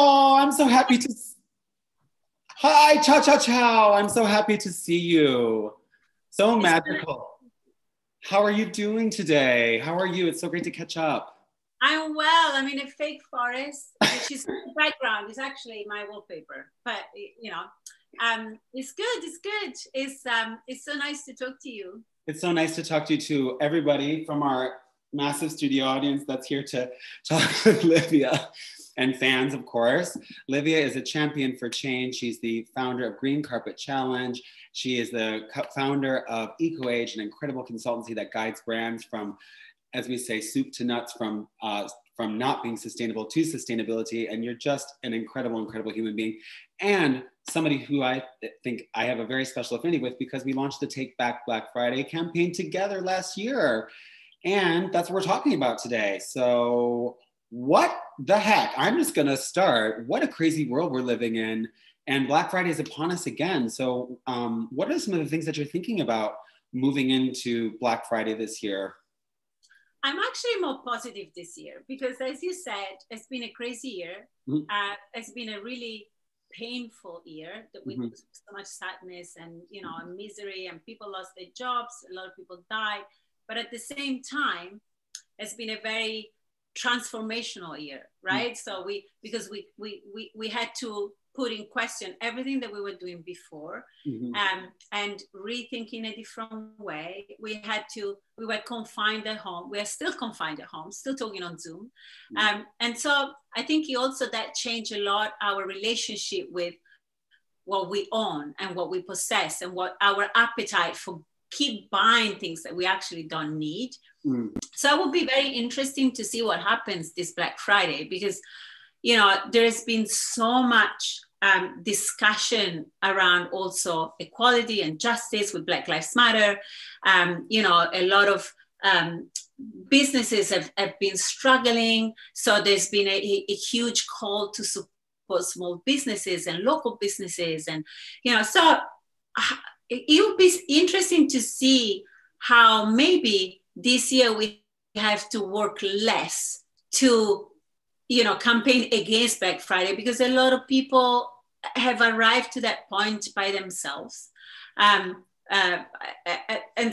Oh, I'm so happy to. Hi, Cha Cha Chow. I'm so happy to see you. So magical. How are you doing today? How are you? It's so great to catch up. I'm well. I'm in a fake forest, which is the background. It's actually my wallpaper, but it's good. It's good. It's so nice to talk to you. It's so nice to talk to you too, everybody from our massive studio audience that's here to talk with Livia and fans, of course. Livia is a champion for change. She's the founder of Green Carpet Challenge. She is the founder of EcoAge, an incredible consultancy that guides brands from, as we say, soup to nuts, from not being sustainable to sustainability. And you're just an incredible, incredible human being. And somebody who I think I have a very special affinity with, because we launched the Take Back Black Friday campaign together last year. And that's what we're talking about today. So what the heck? I'm just gonna start. What a crazy world we're living in. And Black Friday is upon us again. So what are some of the things that you're thinking about moving into Black Friday this year? I'm actually more positive this year because, as you said, it's been a crazy year. Mm-hmm. It's been a really painful year with mm-hmm. so much sadness and misery, and people lost their jobs. A lot of people died. But at the same time, it's been a very transformational year, right? Mm-hmm. So we had to put in question everything that we were doing before, mm-hmm. And rethink in a different way. We were confined at home. We are still confined at home, still talking on Zoom. Mm-hmm. And so I think that changed a lot our relationship with what we own and what we possess, and what our appetite for keep buying things that we actually don't need. Mm. So it will be very interesting to see what happens this Black Friday, because there's been so much discussion around also equality and justice with Black Lives Matter. A lot of businesses have been struggling. So there's been a huge call to support small businesses and local businesses. And, so it would be interesting to see how maybe this year we have to work less to campaign against Black Friday, because a lot of people have arrived to that point by themselves. And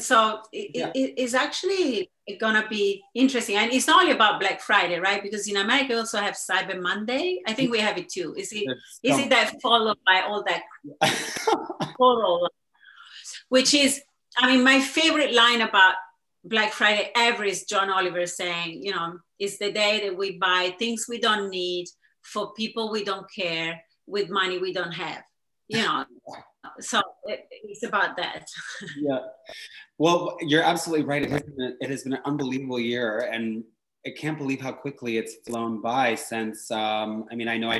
so it's actually going to be interesting. And it's not only about Black Friday, right? Because in America, we also have Cyber Monday. I think we have it too. Is it that followed by all that total, which is, my favorite line about Black Friday ever is John Oliver saying, it's the day that we buy things we don't need for people we don't care with money we don't have, So it's about that. Yeah. Well, you're absolutely right. It has been an unbelievable year, and I can't believe how quickly it's flown by since, I know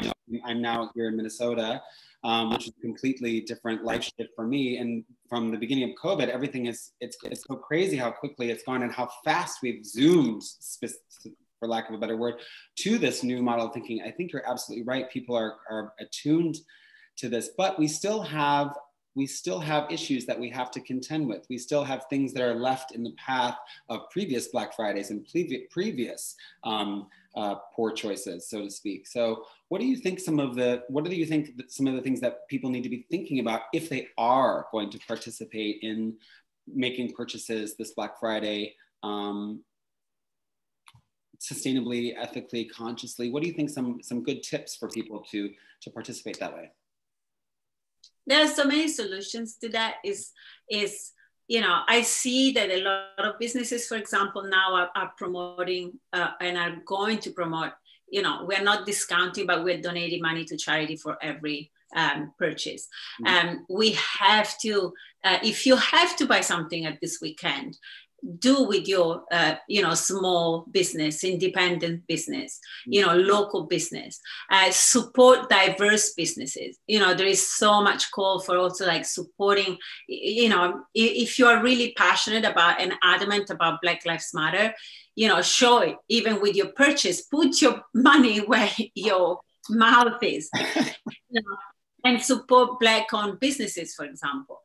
I'm now here in Minnesota, which is a completely different life shift for me. And from the beginning of COVID, everything it's so crazy how quickly it's gone and how fast we've zoomed, for lack of a better word, to this new model of thinking. I think you're absolutely right. People are attuned to this, but we still have issues that we have to contend with. We still have things that are left in the path of previous Black Fridays and previous poor choices, so to speak. So what do you think some of the things that people need to be thinking about if they are going to participate in making purchases this Black Friday, sustainably, ethically, consciously? What do you think some good tips for people to participate that way? There are so many solutions to that. I see that a lot of businesses, for example, now are promoting and are going to promote, we're not discounting, but we're donating money to charity for every purchase. We have to, if you have to buy something at this weekend, do with your, small business, independent business, local business, support diverse businesses. There is so much call for also like supporting, if you are really passionate about and adamant about Black Lives Matter, show it even with your purchase, put your money where your mouth is. And support Black-owned businesses, for example.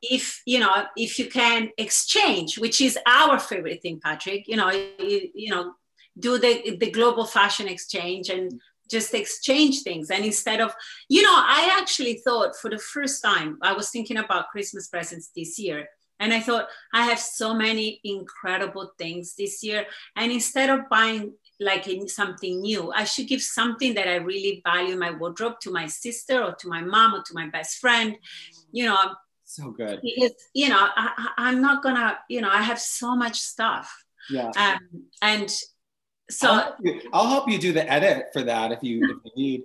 If you can exchange, which is our favorite thing, Patrick. Do the global fashion exchange and just exchange things. And instead of, you know, I actually thought for the first time, I was thinking about Christmas presents this year. And I thought, I have so many incredible things this year. And instead of buying like something new, I should give something that I really value in my wardrobe to my sister or to my mom or to my best friend, you know. So good. Because, you know, I'm not gonna, you know, I have so much stuff. Yeah. And so I'll help you do the edit for that if you need.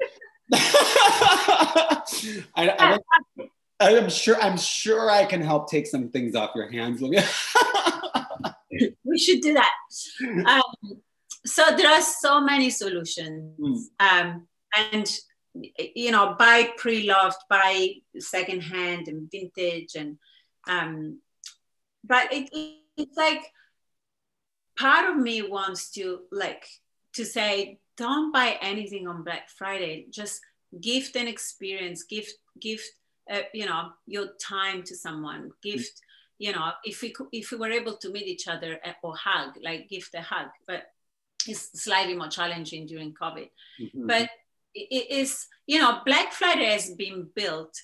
I'm sure I can help take some things off your hands. We should do that. So there are so many solutions. And you know, buy pre-loved, buy secondhand and vintage, and but it's like, part of me wants to say, don't buy anything on Black Friday. Just gift an experience, gift you know, your time to someone. Gift, you know, if we were able to meet each other or hug, like gift a hug, but it's slightly more challenging during COVID. But it is, you know, Black Friday has been built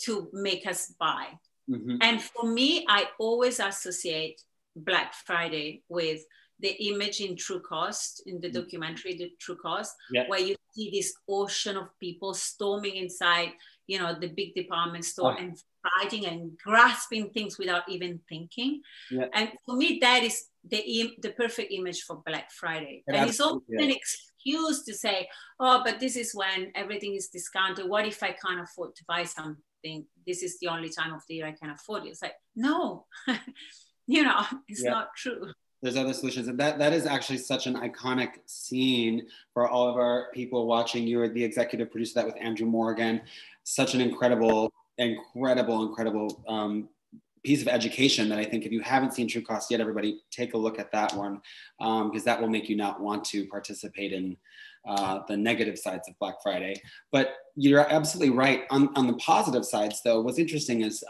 to make us buy. And for me, I always associate Black Friday with the image in True Cost, in the documentary, The True Cost, where you see this ocean of people storming inside, you know, the big department store and fighting and grasping things without even thinking. And for me, that is the perfect image for Black Friday. And it's also an excuse to say, oh, but this is when everything is discounted. What if I can't afford to buy something? This is the only time of the year I can afford it. It's like, no, you know, it's not true. There's other solutions. And that is actually such an iconic scene for all of our people watching. You were the executive producer of that with Andrew Morgan. Such an incredible piece of education that I think if you haven't seen True Cost yet, everybody take a look at that one, because that will make you not want to participate in the negative sides of Black Friday. But you're absolutely right. On the positive sides, though, what's interesting is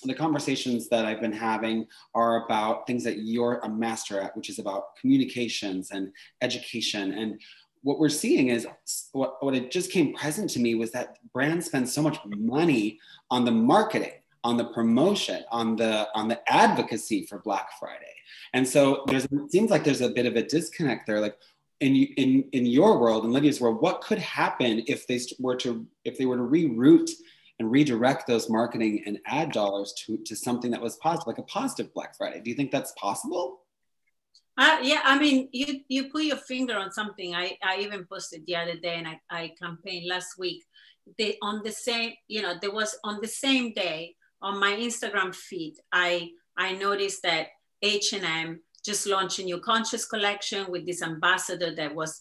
the conversations that I've been having are about things that you're a master at, which is about communications and education. And what we're seeing is what it just came present to me was that brands spend so much money on the marketing, on the promotion, on the advocacy for Black Friday. And so it seems like there's a bit of a disconnect there. Like in your world, in Livia's world, what could happen if they were to reroute and redirect those marketing and ad dollars to something that was positive, like a positive Black Friday? Do you think that's possible? Yeah, I mean, you put your finger on something. I even posted the other day, and I campaigned last week. On the same day on my Instagram feed, I noticed that H&M just launched a new conscious collection with this ambassador that was,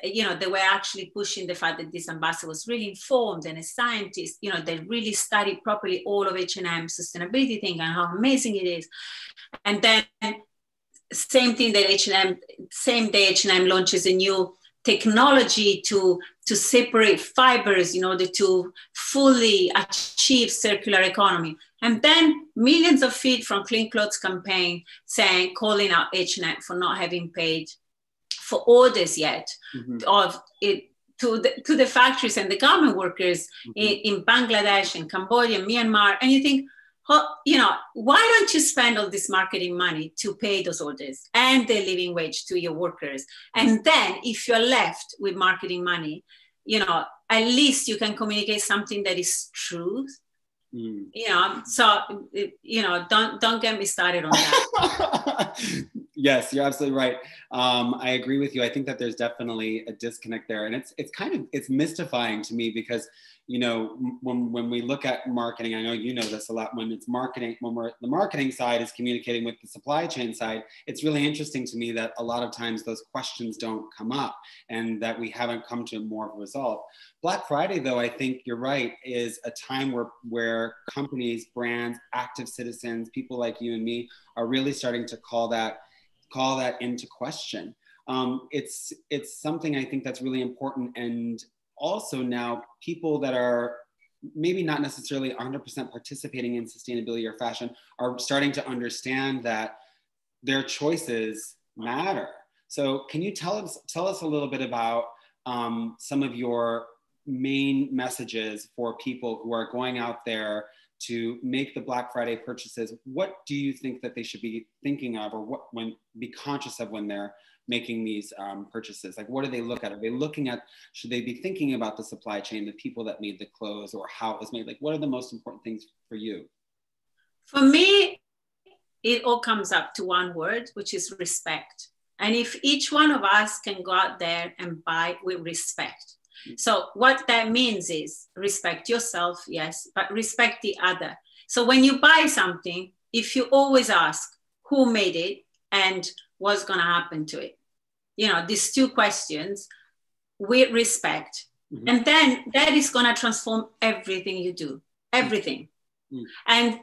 you know, they were actually pushing the fact that this ambassador was really informed and a scientist, you know, they really studied properly all of H&M sustainability thing and how amazing it is. And then same thing that same day H&M launches a new technology to separate fibers in order to fully achieve circular economy. And then millions of feet from Clean Clothes campaign calling out H&M for not having paid for orders yet of it to the factories and the garment workers in Bangladesh and Cambodia and Myanmar. And you think, you know, why don't you spend all this marketing money to pay those orders and the living wage to your workers? And then if you're left with marketing money, you know, at least you can communicate something that is true. You know, so, you know, don't get me started on that. Yes, you're absolutely right. I agree with you. I think that there's definitely a disconnect there. And it's mystifying to me because, you know, when we look at marketing, I know you know this a lot, when it's marketing, the marketing side is communicating with the supply chain side, it's really interesting to me that a lot of times those questions don't come up and that we haven't come to more of a resolve. Black Friday, though, I think you're right, is a time where companies, brands, active citizens, people like you and me are really starting to call that into question. It's something I think that's really important. And also now people that are maybe not necessarily 100% participating in sustainability or fashion are starting to understand that their choices matter. So can you tell us a little bit about some of your main messages for people who are going out there to make the Black Friday purchases, what do you think that they should be thinking of, or be conscious of when they're making these purchases? Like, what do they look at? Are they looking at, should they be thinking about the supply chain, the people that made the clothes, or how it was made? Like, what are the most important things for you? For me, it all comes up to one word, which is respect. And if each one of us can go out there and buy with respect. So what that means is respect yourself, yes, but respect the other. So when you buy something, if you always ask who made it and what's going to happen to it, you know, these two questions with respect, and then that is going to transform everything you do, everything. And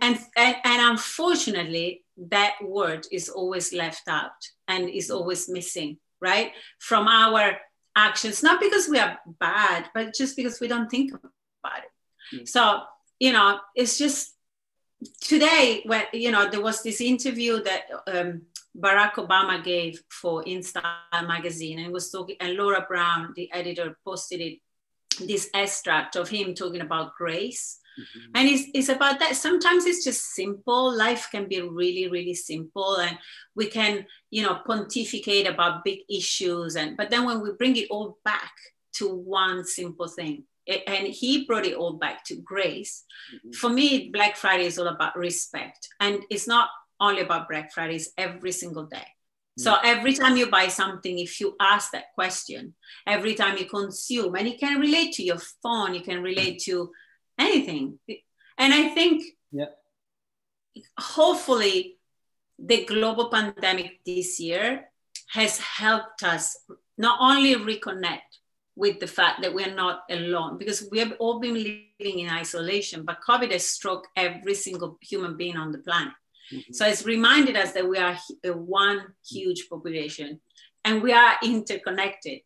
unfortunately, that word is always left out and is always missing, right, from our actions, not because we are bad, but just because we don't think about it. So, you know, it's just today when, you know, there was this interview that Barack Obama gave for InStyle magazine, and was talking, and Laura Brown, the editor, posted it, this extract of him talking about grace. And it's about that. Sometimes it's just simple. Life can be really, really simple, and we can, you know, pontificate about big issues. But then when we bring it all back to one simple thing, and he brought it all back to grace. For me, Black Friday is all about respect, and it's not only about Black Friday. It's every single day. So every time you buy something, if you ask that question, every time you consume, and it can relate to your phone, you can relate to anything. And I think hopefully the global pandemic this year has helped us not only reconnect with the fact that we're not alone, because we have all been living in isolation, but COVID has struck every single human being on the planet. So it's reminded us that we are one huge population, and we are interconnected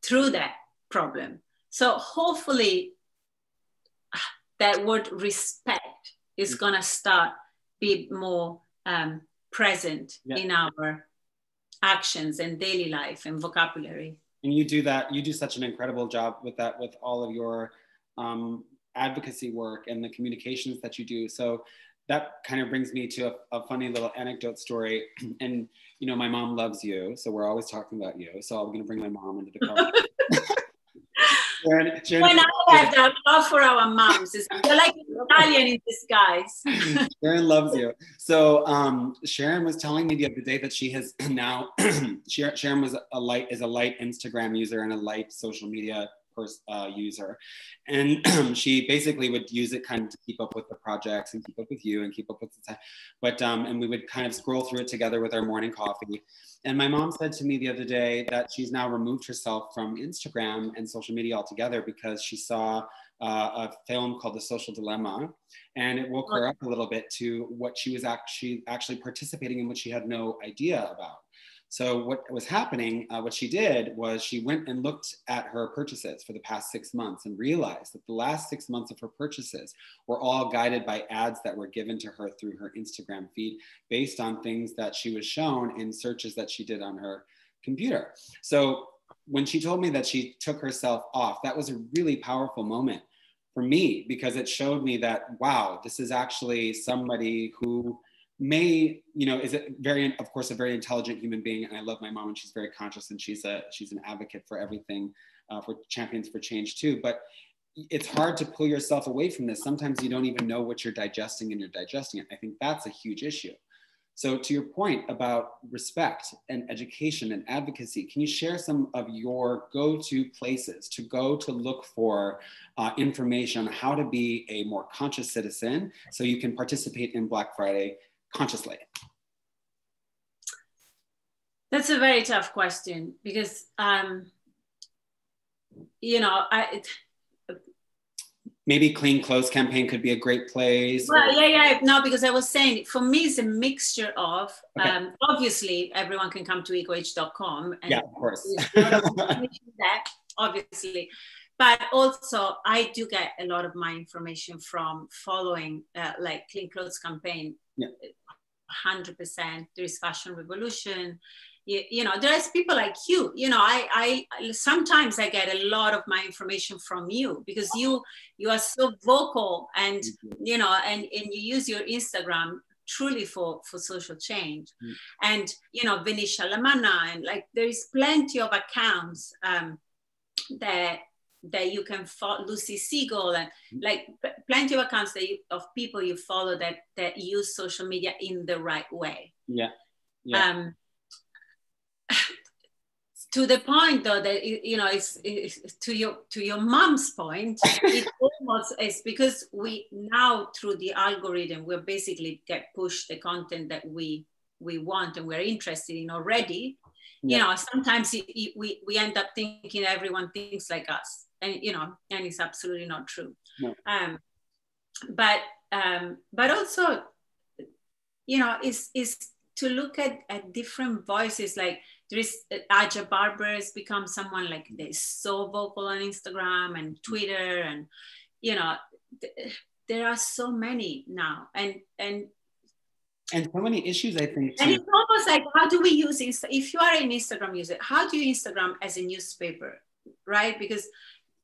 through that problem. So hopefully that word respect is going to start be more present in our actions and daily life and vocabulary. And you do that, you do such an incredible job with that, with all of your advocacy work and the communications that you do. So that kind of brings me to a funny little anecdote story. And, you know, my mom loves you, so we're always talking about you. So I'm going to bring my mom into the conversation. Sharon, when I have that love for our moms, they're like Italian in disguise. Sharon loves you. So Sharon was telling me the other day that she has now, Sharon is a light Instagram user and a light social media user. And she basically would use it kind of to keep up with the projects and keep up with you and keep up with the time. But, and we would kind of scroll through it together with our morning coffee. And my mom said to me the other day that she's now removed herself from Instagram and social media altogether because she saw a film called The Social Dilemma, and it woke her up a little bit to what she was actually participating in, which she had no idea about. So what was happening, what she did was she went and looked at her purchases for the past 6 months and realized that the last 6 months of her purchases were all guided by ads that were given to her through her Instagram feed based on things that she was shown in searches that she did on her computer. So when she told me that she took herself off, that was a really powerful moment for me, because it showed me that, wow, this is actually somebody who may, you know, is of course, a very intelligent human being. And I love my mom, and she's very conscious, and she's an advocate for everything, for Champions for Change too. But it's hard to pull yourself away from this. Sometimes you don't even know what you're digesting, and you're digesting it. I think that's a huge issue. So to your point about respect and education and advocacy, can you share some of your go-to places to go to look for information on how to be a more conscious citizen so you can participate in Black Friday consciously? That's a very tough question, because, you know, maybe Clean Clothes campaign could be a great place. Well, no, because I was saying, for me, it's a mixture of, obviously, everyone can come to ecoh.com. And yeah, of course. that, obviously. But also, I do get a lot of my information from following, like Clean Clothes campaign, 100%. There is Fashion Revolution, you know, there's people like you, you know, I sometimes I get a lot of my information from you because you are so vocal, and you know, and you use your Instagram truly for social change. And you know, Venetia Lamana, and like there is plenty of accounts that you can follow, Lucy Siegel, and like plenty of accounts of people you follow that use social media in the right way. To the point though that you know, it's to your mom's point, it almost is because we now through the algorithm we basically get pushed the content that we want and we're interested in already. You know, sometimes we end up thinking everyone thinks like us, and you know, and it's absolutely not true. But also, you know, is to look at different voices. Like there is Aja Barber has become someone like they're so vocal on Instagram and Twitter, and you know, there are so many now, and so many issues, I think, too. And it's almost like, how do we use if you are an Instagram user, how do you Instagram as a newspaper, right? Because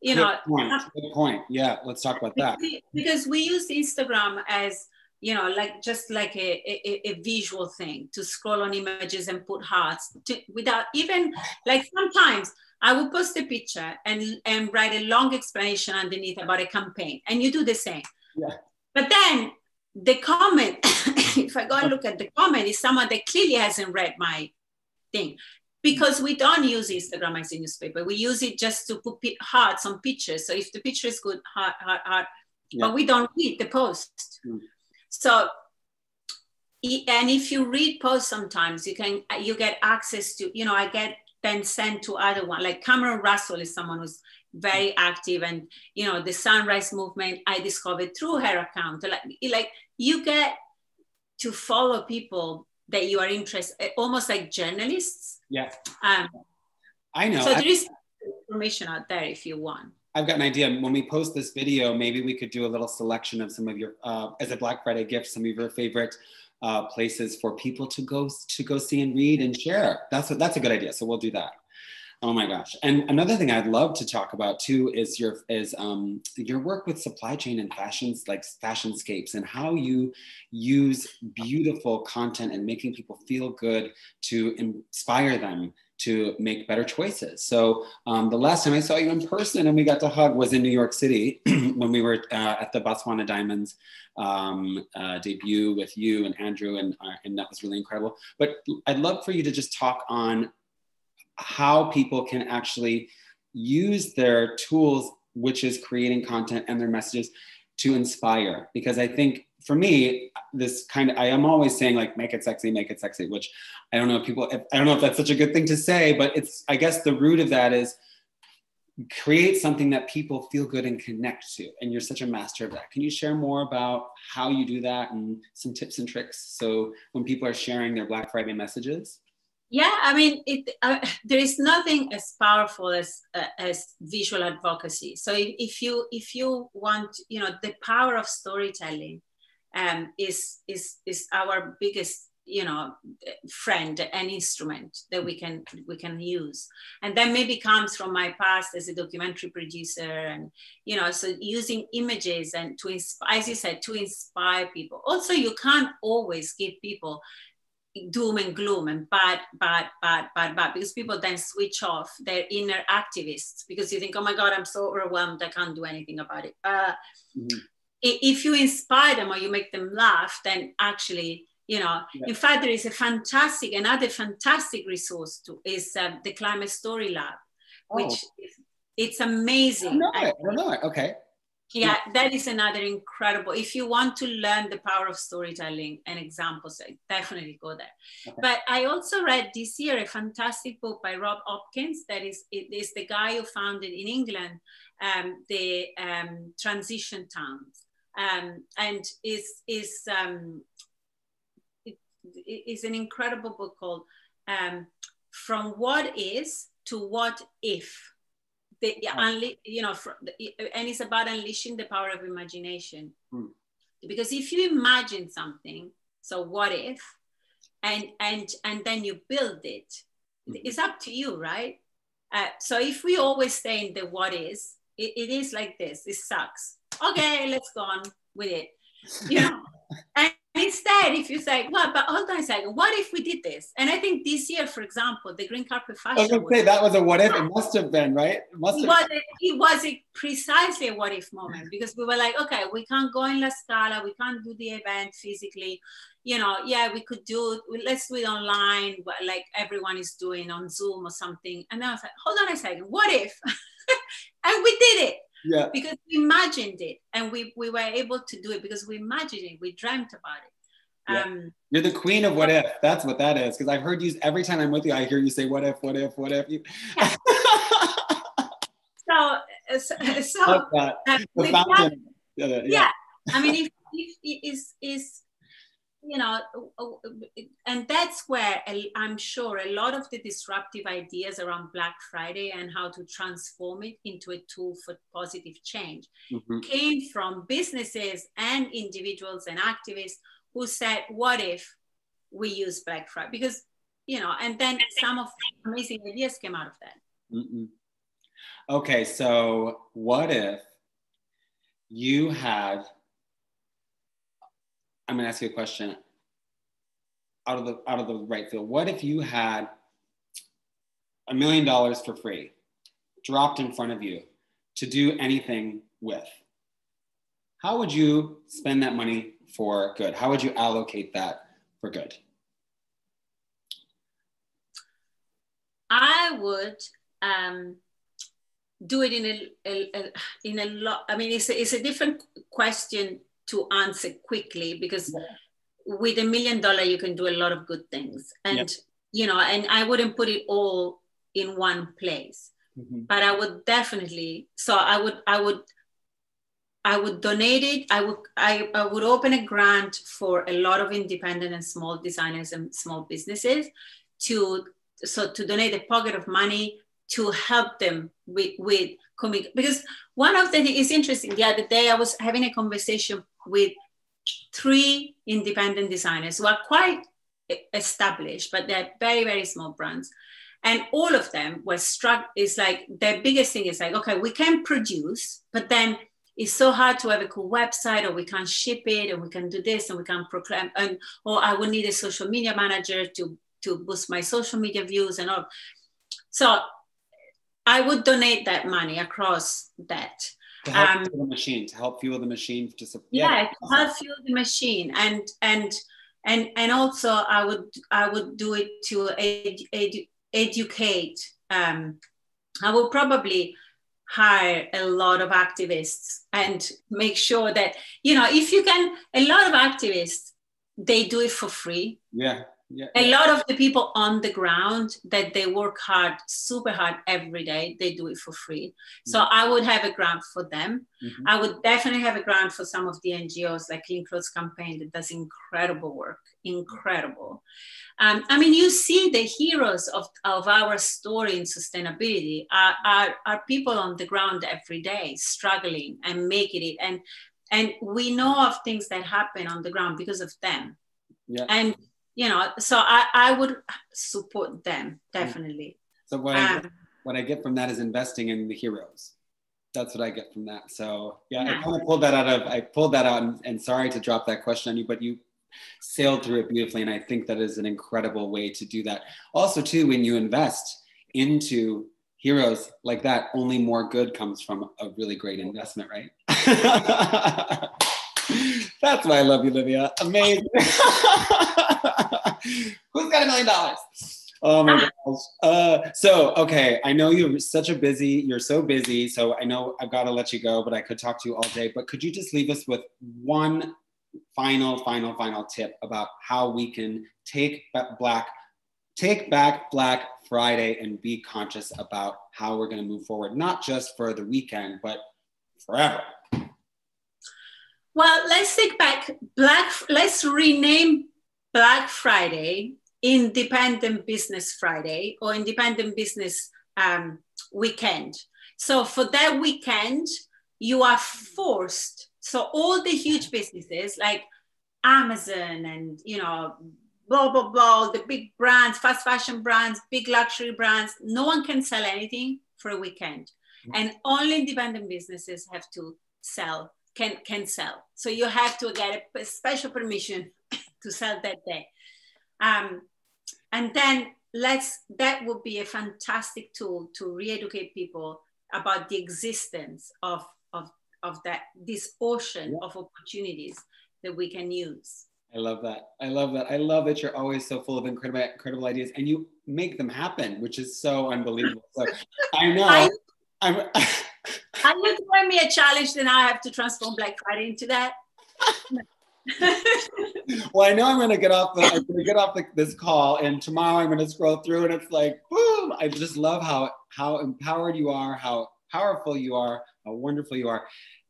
you know, good point. Yeah, let's talk about that. Because we use Instagram as, you know, like just like a visual thing to scroll on images and put hearts without even, like sometimes I will post a picture and write a long explanation underneath about a campaign, and you do the same. But then the comment, if I go and look at the comment, is someone that clearly hasn't read my thing. Because we don't use Instagram as a newspaper. We use it just to put hearts on pictures. So if the picture is good, heart. But we don't read the post. So, and if you read posts sometimes, you get access to, you know, I get then sent to other one. Like Cameron Russell is someone who's very active, and, you know, the Sunrise Movement, I discovered through her account. Like you get to follow people that you are interested, almost like journalists. I know. So there is information out there if you want. I've got an idea. When we post this video, maybe we could do a little selection of some of your, as a Black Friday gift, some of your favorite places for people to go see and read and share. That's a good idea. So we'll do that. Oh my gosh. And another thing I'd love to talk about too is your work with supply chain and fashions, like fashionscapes, and how you use beautiful content and making people feel good to inspire them to make better choices. So the last time I saw you in person and we got to hug was in New York City when we were at the Botswana Diamonds debut with you and Andrew, and that was really incredible. But I'd love for you to just talk on how people can actually use their tools, which is creating content and their messages, to inspire. Because I think for me, I am always saying like, make it sexy, which I don't know if that's such a good thing to say, but I guess the root of that is create something that people feel good and connect to. And you're such a master of that. Can you share more about how you do that and some tips and tricks so when people are sharing their Black Friday messages? Yeah, I mean, there is nothing as powerful as visual advocacy. So if you want, you know, the power of storytelling is our biggest, you know, friend and instrument that we can use. And that maybe comes from my past as a documentary producer, and, you know, so using images and to inspire, as you said, to inspire people. Also, you can't always give people doom and gloom and bad, because people then switch off their inner activists because you think, oh my God, I'm so overwhelmed, I can't do anything about it. If you inspire them or you make them laugh, then actually, you know, in fact, there is another fantastic resource is the Climate Story Lab, which it's amazing. I don't know it. Okay. Yeah, that is another incredible. If you want to learn the power of storytelling and examples, definitely go there. Okay. But I also read this year a fantastic book by Rob Hopkins. It is the guy who founded in England the transition towns, and is an incredible book called From What Is to What If. And it's about unleashing the power of imagination. Because if you imagine something, so what if, and then you build it, it's up to you, right? So if we always stay in the what is, it is like this. It sucks. Okay, let's go on with it. You know, and instead, if you say, well, but hold on a second, what if we did this? And I think this year, for example, the green carpet fashion. I was going to say that was a what if. It must have been, right? It was precisely a what if moment, because we were like, okay, we can't go in La Scala, we can't do the event physically. You know, yeah, we could let's do it online, like everyone is doing on Zoom or something. And then I was like, hold on a second, what if? And we did it. Yeah. Because we imagined it, and we were able to do it because we imagined it, we dreamt about it. Yeah. You're the queen of what if. That's what that is. Because I've heard you, every time I'm with you, I hear you say, what if, what if, what if. Yeah. Yeah. I mean, if is you know, and that's where I'm sure a lot of the disruptive ideas around Black Friday and how to transform it into a tool for positive change came from businesses and individuals and activists who said, what if we use Black Friday? Because, you know, and then some of the amazing ideas came out of that. Okay, so what if you had, I'm going to ask you a question out of the right field. What if you had $1 million for free dropped in front of you to do anything with? How would you spend that money for good? How would you allocate that for good? I would do it in a lot. I mean, it's a different question to answer quickly, because with $1 million, you can do a lot of good things. And, you know, and I wouldn't put it all in one place, but I would definitely, so I would donate it. I would open a grant for a lot of independent and small designers and small businesses to donate a pocket of money to help them with comic. Because one of the things is interesting. The other day I was having a conversation with 3 independent designers who are quite established, but they're very, very small brands. And all of them were struck. It's like their biggest thing is like, okay, we can produce, but then it's so hard to have a cool website, or we can't ship it, and we can do this, and we can proclaim, or I would need a social media manager to boost my social media views and all. So I would donate that money across that. To help fuel the machine, to help fuel the machine. To help fuel the machine. And also I would do it to educate. I will probably hire a lot of activists and make sure that, you know, if you can, a lot of activists, they do it for free. A lot of the people on the ground that they work hard, super hard every day, they do it for free. So I would have a grant for them. I would definitely have a grant for some of the NGOs like Clean Clothes Campaign that does incredible work, incredible. I mean, you see the heroes of our story in sustainability are people on the ground every day, struggling and making it. And we know of things that happen on the ground because of them. And you know, so I would support them, definitely. So what I get from that is investing in the heroes. That's what I get from that. So I kind of pulled that out and sorry to drop that question on you, but you sailed through it beautifully. And I think that is an incredible way to do that. Also too, when you invest into heroes like that, only more good comes from a really great investment, right? That's why I love you, Livia. Amazing. Who's got $1 million? Oh my gosh. So, okay, I know you're so busy. So I know I've got to let you go, but I could talk to you all day. But could you just leave us with one final tip about how we can take back Black Friday and be conscious about how we're going to move forward, not just for the weekend, but forever? Well, let's take back let's rename Black Friday Independent Business Friday, or Independent Business Weekend. So for that weekend, you are forced. So all the huge businesses like Amazon and, you know, blah, blah, blah, the big brands, fast fashion brands, big luxury brands. No one can sell anything for a weekend. And only independent businesses have to sell, can sell. So you have to get a special permission to sell that day. And then that would be a fantastic tool to re-educate people about the existence of this ocean of opportunities that we can use. I love that. I love that. I love that you're always so full of incredible ideas, and you make them happen, which is so unbelievable. So I know. You throwing me a challenge, then I have to transform Black Friday into that. Well, I know I'm going to get off this call, and tomorrow I'm going to scroll through, and it's like, boom! I just love how empowered you are, how powerful you are, how wonderful you are.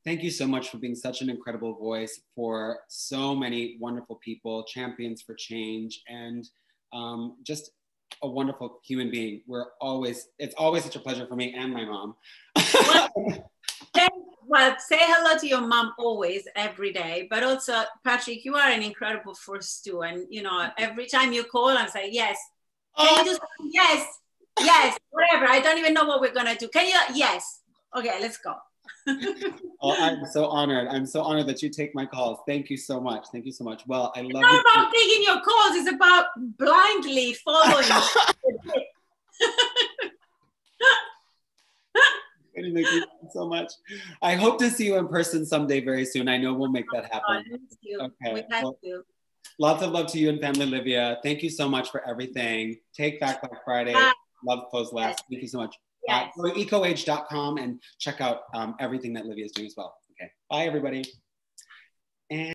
Thank you so much for being such an incredible voice for so many wonderful people, champions for change, and just a wonderful human being. It's always such a pleasure for me and my mom. Well, say hello to your mom always, every day. But also, Patrick, you are an incredible force too. And, you know, every time you call, I'm saying, yes. Can you do something? Yes. Yes. Whatever. I don't even know what we're going to do. Can you? Yes. Okay, let's go. Oh, I'm so honored. I'm so honored that you take my calls. Thank you so much. Thank you so much. Well, I love It's not about taking your calls. It's about blindly following. Thank you so much. I hope to see you in person someday very soon. I know we'll make that happen. Okay. We have to. Lots of love to you and family, Livia. Thank you so much for everything. Take back Black Friday. Love clothes last. Yes. Thank you so much. Yes. Go to ecoage.com and check out everything that Livia is doing as well. Okay. Bye, everybody. And